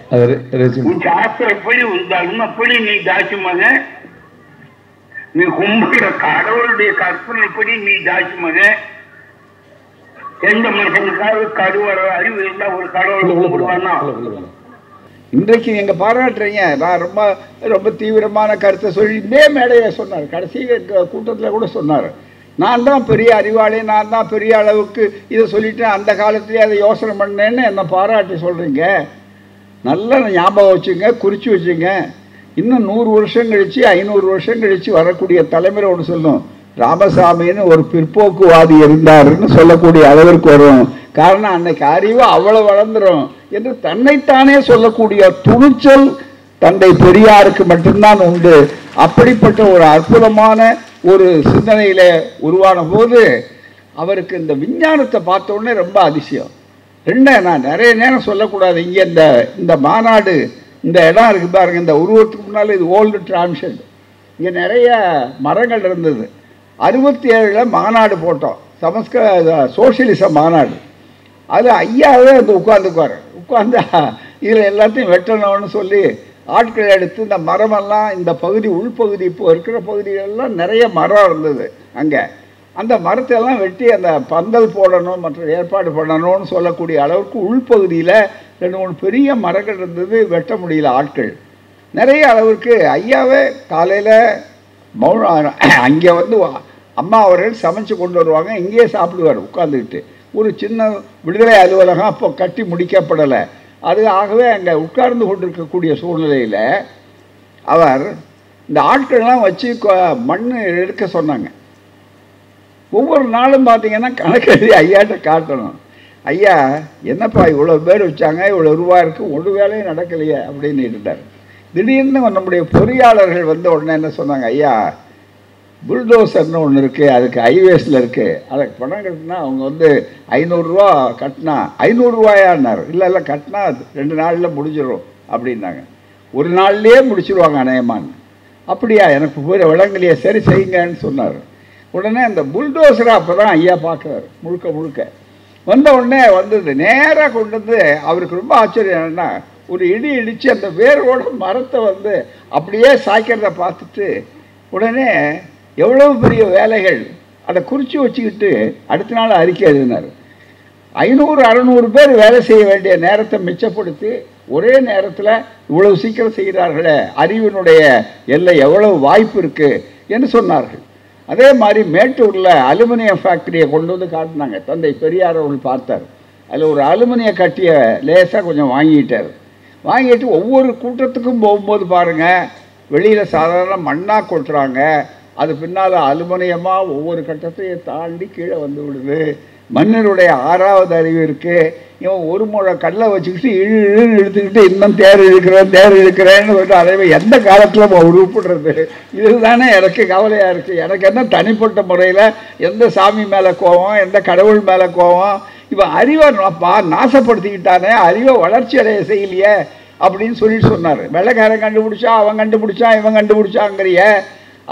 உன் சாஸ்திரம் எப்படி இருந்தாலும் அப்படி நீ தாசி மகன், நீ கும்பிடுற கடவுளுடைய கற்பனைப்படி நீ தாசி மகன். எந்த மனுஷனுக்காக கருவற அறிவு இருந்தா ஒரு கடவுளை கும்பிடுவானா? இன்றைக்கு நீங்க பாராட்டுறீங்க. நான் ரொம்ப ரொம்ப தீவிரமான கருத்தை சொல்லி இதே மேடையை சொன்னார், கடைசி கூட்டத்தில் கூட சொன்னார், நான் தான் பெரிய அறிவாளி, நான் தான் பெரிய அளவுக்கு இதை சொல்லிட்டேன், அந்த காலத்திலே அதை யோசனை பண்ணேன்னு என்னை பாராட்டி சொல்கிறீங்க. நல்லா ஞாபகம் வச்சுங்க, குறித்து வச்சுங்க. இன்னும் 100 வருஷம் கழித்து 500 வருஷம் கழித்து வரக்கூடிய தலைமுறை ஒன்று சொல்லும், ராமசாமின்னு ஒரு பிற்போக்குவாதி இருந்தாருன்னு சொல்லக்கூடிய அளவிற்கு வரும். காரணம் அன்னைக்கு அறிவு அவ்வளோ வளர்ந்துடும் என்று தன்னைத்தானே சொல்லக்கூடிய துணிச்சல் தந்தை பெரியாருக்கு மட்டும்தான் உண்டு. அப்படிப்பட்ட ஒரு அற்புதமான ஒரு சிந்தனையில உருவான போது அவருக்கு இந்த விஞ்ஞானத்தை பார்த்த உடனே ரொம்ப அதிசயம். நான் நிறைய நேரம் சொல்லக்கூடாது. இங்கே இந்த மாநாடு, இந்த இடம் இருக்கு பாருங்க, இந்த உருவத்துக்கு முன்னால் இது ஓல்டு டிரான்ஷன். இங்கே நிறைய மரங்கள் இருந்தது. 67 மாநாடு போட்டோம், சோசியலிச மாநாடு. அது ஐயாவே வந்து உட்கார்ந்து இதில் எல்லாத்தையும் வெட்டணும்னு சொல்லி ஆட்களை எடுத்து இந்த மரமெல்லாம், இந்த பகுதி உள்பகுதி இப்போ இருக்கிற பகுதிகளெல்லாம் நிறைய மரம் இருந்தது. அங்கே அந்த மரத்தையெல்லாம் வெட்டி அந்த பந்தல் போடணும், மற்ற ஏற்பாடு பண்ணணும்னு சொல்லக்கூடிய அளவுக்கு உள்பகுதியில் 2-3 பெரிய மரங்கள் இருந்தது. வெட்ட முடியல ஆட்கள் நிறைய அளவுக்கு. ஐயாவே காலையில் அங்கே வந்து அம்மா அவர்கள் சமைச்சு கொண்டு வருவாங்க, இங்கேயே சாப்பிடுவார் உட்காந்துக்கிட்டு. ஒரு சின்ன விடுதலை அலுவலகம் அப்போ கட்டி முடிக்கப்படலை. அது ஆகவே அங்கே உட்கார்ந்து கொண்டிருக்கக்கூடிய சூழ்நிலையில் அவர் இந்த ஆட்கள்லாம் வச்சு மண் எடுக்க சொன்னாங்க. ஒவ்வொரு நாளும் பார்த்தீங்கன்னா கணக்கு எழுதி ஐயாட்ட காட்டணும். ஐயா என்னப்பா இவ்வளோ பேர் வச்சாங்க, இவ்வளோ ரூபா இருக்குது, ஒரு வேலையும் நடக்கலையே அப்படின்னு இருந்தார். திடீர்னு நம்முடைய பொறியாளர்கள் வந்து உடனே என்ன சொன்னாங்க, ஐயா புல்டோசர்னு ஒன்று இருக்குது, அதுக்கு ஹைவேஸில் இருக்குது, அதுக்கு பணம் கட்டினா அவங்க வந்து 500 ரூபா கட்டினா 500 ரூபாயான்னார். இல்லை கட்டினா 2 நாளில் முடிஞ்சிடும் அப்படின்னாங்க. ஒரு நாள்லேயே முடிச்சிடுவாங்க அநேகமான்னு. அப்படியா, எனக்கு போய் விளங்கலையே, சரி செய்யுங்கன்னு சொன்னார். உடனே அந்த புல்டோசரை அப்போ தான் ஐயா பார்க்குறாரு. முழுக்க வந்த உடனே வந்தது நேராக கொண்டு வந்து அவருக்கு ரொம்ப ஆச்சரியம் என்னென்னா, ஒரு இடி இடித்து அந்த வேரோட மரத்தை வந்து அப்படியே சாய்க்கிறத பார்த்துட்டு உடனே எவ்வளவு பெரிய வேலைகள் அதை குறித்து வச்சுக்கிட்டு அடுத்த நாள் அறிக்கை எழுதினார். 500-600 பேர் வேலை செய்ய வேண்டிய நேரத்தை மிச்சப்படுத்தி ஒரே நேரத்தில் இவ்வளவு சீக்கிரம் செய்கிறார்களே, அறிவினுடைய எல்லை எவ்வளவு வாய்ப்பு இருக்குது என்று சொன்னார்கள். அதே மாதிரி மேட்டூரில் அலுமினியம் ஃபேக்டரியை கொண்டு வந்து காட்டினாங்க. தந்தை பெரியார் அவர்கள் பார்த்தார். அதில் ஒரு அலுமினிய கட்டியை லேசாக கொஞ்சம் வாங்கிட்டு ஒவ்வொரு கூட்டத்துக்கும் போகும்போது பாருங்கள், வெளியில் சாதாரண மண்ணாக கொட்டுறாங்க, அது பின்னால் அலுமினியமாக ஒவ்வொரு கட்டத்தையும் தாண்டி கீழே வந்து விடுது. மன்னருடைய 6வது அறிவு இருக்குது. இவன் ஒரு முழை கல்லை வச்சுக்கிட்டு இழுன்னு இழுத்துக்கிட்டு இன்னும் தேர் இழுக்கிறேன்னு சொல்லிட்டு அதை எந்த காலத்தில் உருப்பிடுறது? இதுதானே எனக்கு கவலையாக இருக்குது. எனக்கு என்ன தனிப்பட்ட முறையில் எந்த சாமி மேலே கோவம், எந்த கடவுள் மேலே கோவம்? இவன் அறிவை நாசப்படுத்திக்கிட்டானே, அறிவை வளர்ச்சி அடைய செய்யலையே அப்படின்னு சொல்லிட்டு சொன்னார். வெள்ளைக்காரன் கண்டுபிடிச்சா, அவன் கண்டுபிடிச்சான், இவன் கண்டுபிடிச்சாங்கிறிய,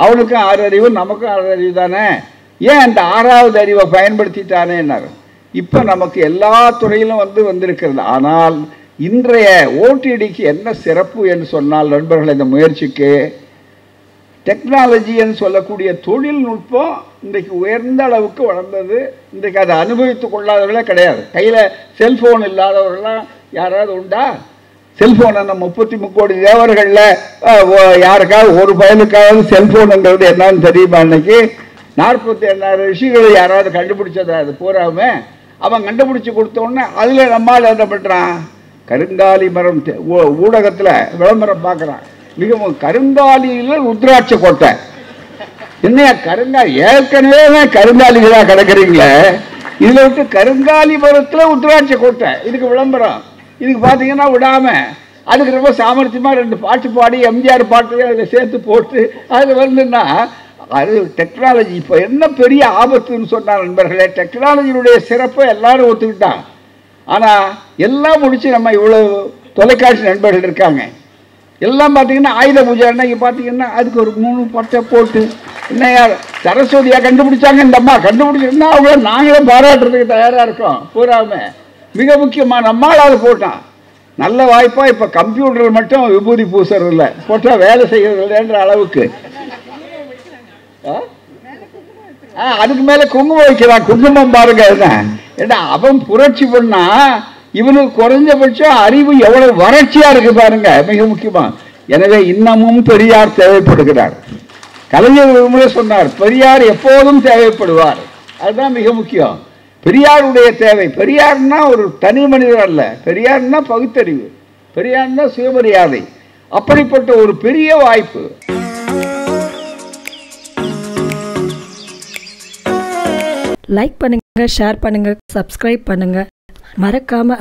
அவனுக்கும் 6 அறிவு, நமக்கும் 6 அறிவு தானே, ஏன் அந்த 6வது அறிவை பயன்படுத்திட்டானேன்னாரு. இப்போ நமக்கு எல்லா துறையிலும் வந்திருக்கிறது. ஆனால் இன்றைய ஓடிடிக்கு என்ன சிறப்பு என்று சொன்னால் நண்பர்கள், இந்த முயற்சிக்கு டெக்னாலஜின்னு சொல்லக்கூடிய தொழில்நுட்பம் இன்றைக்கு உயர்ந்த அளவுக்கு வளர்ந்தது. இன்றைக்கு அதை அனுபவித்து கொள்ளாதவர்களே கிடையாது. கையில் செல்ஃபோன் இல்லாதவர்கள்லாம் யாராவது உண்டா? செல்ஃபோன் அந்த 33 கோடி தேவர்களில் யாருக்காவது ஒரு பயனுக்காவது செல்ஃபோனுங்கிறது என்னன்னு தெரியுமா? இன்னைக்கு 48,000 ரிஷிகளை யாராவது கண்டுபிடிச்சதா? அது பூராமே அவன் கண்டுபிடிச்சி கொடுத்தோடனே அதில் நம்மால் என்ன பண்ணுறான்? கருங்காலி மரம் ஊடகத்தில் விளம்பரம் பார்க்குறான். மிகவும் கருங்காலியில் ருத்ராட்ச கோட்டை. என்னையா கருங்காலி, ஏற்கனவே கருங்காலிகளாக கிடக்குறீங்களே, இதில் விட்டு கருங்காலி மரத்தில் ருத்ராட்ச கோட்டை, இதுக்கு விளம்பரம். இதுக்கு பார்த்தீங்கன்னா விடாமல் அதுக்கு ரொம்ப சாமர்த்தியமாக 2 பாட்டு பாடி எம்ஜிஆர் பாட்டையும் அதில் சேர்த்து போட்டு அதில் வந்துன்னா அது டெக்னாலஜி. இப்போ என்ன பெரிய ஆபத்துன்னு சொன்னார் நண்பர்களே, டெக்னாலஜியினுடைய சிறப்பை எல்லாரும் ஒத்துக்கிட்டான். ஆனால் எல்லாம் முடித்து நம்ம இவ்வளோ தொலைக்காட்சி நண்பர்கள் இருக்காங்க, எல்லாம் பார்த்தீங்கன்னா ஆயுத பூஜை அன்னைக்கு பார்த்தீங்கன்னா அதுக்கு ஒரு 3 பட்டை போட்டு என்னையா சரஸ்வதியாக கண்டுபிடிச்சாங்க, இந்த அம்மா கண்டுபிடிச்சிருந்தா அவங்கள நாங்களே பாராட்டுறதுக்கு தயாராக இருக்கோம் பூராமே. மிக முக்கியமாக நம்மால் அது போட்டான். நல்ல வாய்ப்பாக இப்போ கம்ப்யூட்டர் மட்டும் விபூதி பூசுறது இல்லை, போட்டால் வேலை செய்கிறது இல்லைன்ற அளவுக்கு. அதுக்கு மேலே குங்குமம் வைக்கிறான். குங்குமம் பாருங்க, ஏன்னா அவன் புரட்சி பண்ணா இவனுக்கு குறைஞ்சபட்சம் அறிவு எவ்வளவு வறட்சியா இருக்கு பாருங்க, மிக முக்கியமா. எனவே இன்னமும் பெரியார் தேவைப்படுகிறார். கலைஞர் சொன்னார், பெரியார் எப்போதும் தேவைப்படுவார். அதுதான் மிக முக்கியம். பெரியாருடைய தேவை. பெரியார்னா ஒரு தனி மனிதர் அல்ல, பெரியார்னா பகுத்தறிவு, பெரியார்னா சுயமரியாதை. அப்படிப்பட்ட ஒரு பெரிய வாய்ப்பு. லைக் பண்ணுங்க, ஷேர் பண்ணுங்க, சப்ஸ்கிரைப் பண்ணுங்க, மறக்காம